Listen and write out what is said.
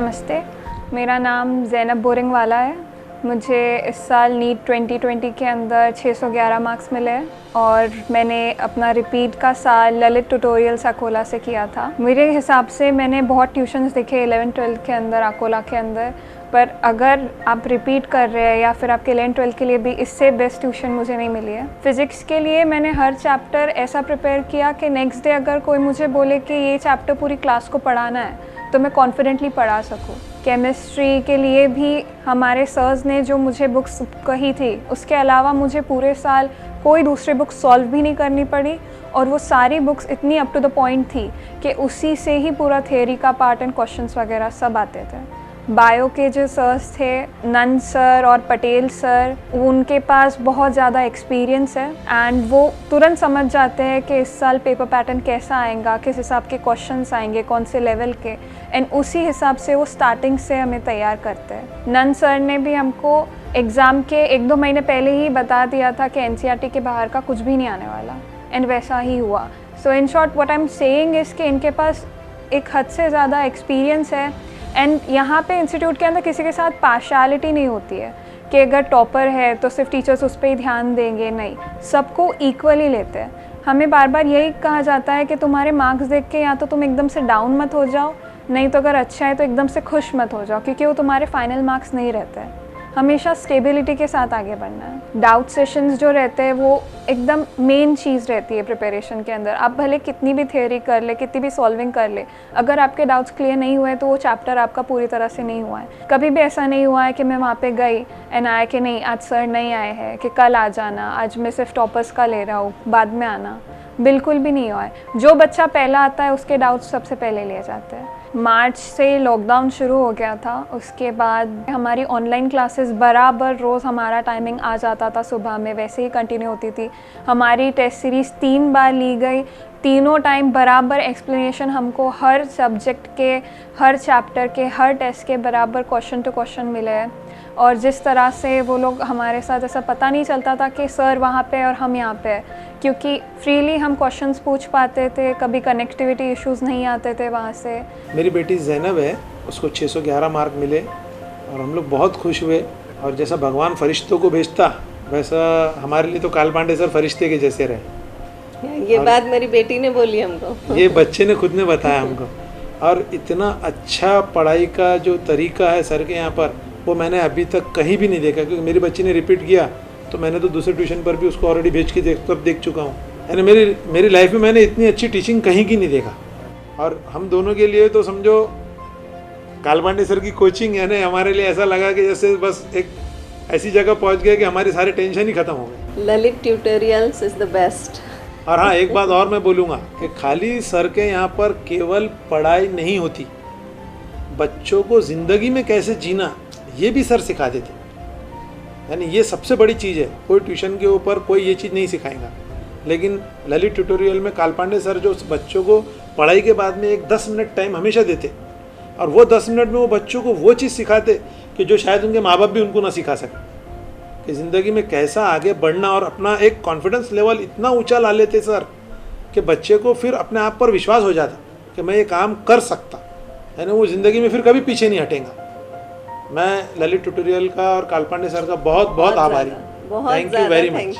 नमस्ते, मेरा नाम ज़ैनब बोरिंगवाला है। मुझे इस साल नीट 2020 के अंदर 611 मार्क्स मिले हैं और मैंने अपना रिपीट का साल ललित ट्यूटोरियल्स अकोला से किया था। मेरे हिसाब से मैंने बहुत ट्यूशन्स देखे 11-12 के अंदर अकोला के अंदर, पर अगर आप रिपीट कर रहे हैं या फिर आपके 11-12 के लिए भी इससे बेस्ट ट्यूशन मुझे नहीं मिली है। फ़िज़िक्स के लिए मैंने हर चैप्टर ऐसा प्रिपेयर किया कि नेक्स्ट डे अगर कोई मुझे बोले कि ये चैप्टर पूरी क्लास को पढ़ाना है तो मैं कॉन्फिडेंटली पढ़ा सकूँ। केमिस्ट्री के लिए भी हमारे सर्स ने जो मुझे बुक्स कही थी उसके अलावा मुझे पूरे साल कोई दूसरी बुक सॉल्व भी नहीं करनी पड़ी और वो सारी बुक्स इतनी अप टू द पॉइंट थी कि उसी से ही पूरा थ्योरी का पार्ट एंड क्वेश्चंस वगैरह सब आते थे। बायो के जो सर्स थे नंद सर और पटेल सर, उनके पास बहुत ज़्यादा एक्सपीरियंस है एंड वो तुरंत समझ जाते हैं कि इस साल पेपर पैटर्न कैसा आएगा, किस हिसाब के क्वेश्चंस आएंगे, कौन से लेवल के, एंड उसी हिसाब से वो स्टार्टिंग से हमें तैयार करते हैं। नंद सर ने भी हमको एग्ज़ाम के 1-2 महीने पहले ही बता दिया था कि एनसीईआरटी के बाहर का कुछ भी नहीं आने वाला, एंड वैसा ही हुआ। So in short what I am saying is कि इनके पास एक हद से ज़्यादा एक्सपीरियंस है एंड यहाँ पे इंस्टीट्यूट के अंदर किसी के साथ पार्शियलिटी नहीं होती है कि अगर टॉपर है तो सिर्फ टीचर्स उस पर ही ध्यान देंगे, नहीं, सबको इक्वली लेते हैं। हमें बार बार यही कहा जाता है कि तुम्हारे मार्क्स देख के या तो तुम एकदम से डाउन मत हो जाओ, नहीं तो अगर अच्छा है तो एकदम से खुश मत हो जाओ, क्योंकि वो तुम्हारे फाइनल मार्क्स नहीं रहते हैं। हमेशा स्टेबिलिटी के साथ आगे बढ़ना है। डाउट सेशंस जो रहते हैं वो एकदम मेन चीज़ रहती है प्रिपरेशन के अंदर। आप भले कितनी भी थ्योरी कर ले, कितनी भी सॉल्विंग कर ले, अगर आपके डाउट्स क्लियर नहीं हुए तो वो चैप्टर आपका पूरी तरह से नहीं हुआ है। कभी भी ऐसा नहीं हुआ है कि मैं वहाँ पे गई एंड आया कि नहीं आज सर नहीं आए हैं, कि कल आ जाना, आज मैं सिर्फ टॉपर्स का ले रहा हूँ, बाद में आना, बिल्कुल भी नहीं हुआ है। जो बच्चा पहला आता है उसके डाउट्स सबसे पहले लिए जाते हैं। मार्च से लॉकडाउन शुरू हो गया था, उसके बाद हमारी ऑनलाइन क्लासेस बराबर रोज़ हमारा टाइमिंग आ जाता था, सुबह में वैसे ही कंटिन्यू होती थी। हमारी टेस्ट सीरीज़ 3 बार ली गई, तीनों टाइम बराबर एक्सप्लेनेशन हमको हर सब्जेक्ट के, हर चैप्टर के, हर टेस्ट के बराबर क्वेश्चन टू क्वेश्चन मिले हैं। और जिस तरह से वो लोग हमारे साथ, ऐसा पता नहीं चलता था कि सर वहाँ पे और हम यहाँ पे हैं, क्योंकि फ्रीली हम क्वेश्चंस पूछ पाते थे, कभी कनेक्टिविटी इश्यूज़ नहीं आते थे वहाँ से। मेरी बेटी ज़ैनब है, उसको 611 मार्क मिले और हम लोग बहुत खुश हुए। और जैसा भगवान फरिश्तों को भेजता वैसा हमारे लिए तो काल पांडे सर फरिश्ते के जैसे रहे। ये बात मेरी बेटी ने बोली हमको। ये बच्चे ने खुद ने बताया हमको। और इतना अच्छा पढ़ाई का जो तरीका है सर के यहाँ पर, वो मैंने अभी तक कहीं भी नहीं देखा, क्योंकि मेरी बच्ची ने रिपीट किया तो मैंने तो दूसरे ट्यूशन पर भी उसको ऑलरेडी भेज के देख चुका हूँ। यानी मेरी लाइफ में मैंने इतनी अच्छी टीचिंग कहीं की नहीं देखा। और हम दोनों के लिए तो समझो काल पांडे सर की कोचिंग यानी हमारे लिए ऐसा लगा कि जैसे बस एक ऐसी जगह पहुँच गए कि हमारी सारे टेंशन ही खत्म हो गए। Lalit tutorials is the best. और हाँ, एक बात और मैं बोलूँगा कि खाली सर के यहाँ पर केवल पढ़ाई नहीं होती, बच्चों को ज़िंदगी में कैसे जीना ये भी सर सिखा देते। यानी ये सबसे बड़ी चीज़ है। कोई ट्यूशन के ऊपर कोई ये चीज़ नहीं सिखाएगा, लेकिन ललित ट्यूटोरियल में काल पांडे सर जो बच्चों को पढ़ाई के बाद में एक 10 मिनट टाइम हमेशा देते, और वो 10 मिनट में वो बच्चों को वो चीज़ सिखाते कि जो शायद उनके माँ बाप भी उनको ना सिखा सके, कि ज़िंदगी में कैसा आगे बढ़ना। और अपना एक कॉन्फिडेंस लेवल इतना ऊंचा ला लेते सर कि बच्चे को फिर अपने आप पर विश्वास हो जाता कि मैं ये काम कर सकता, यानी वो ज़िंदगी में फिर कभी पीछे नहीं हटेगा। मैं ललित ट्यूटोरियल का और काल पांडे सर का बहुत बहुत आभारी हूँ। Thank you very much.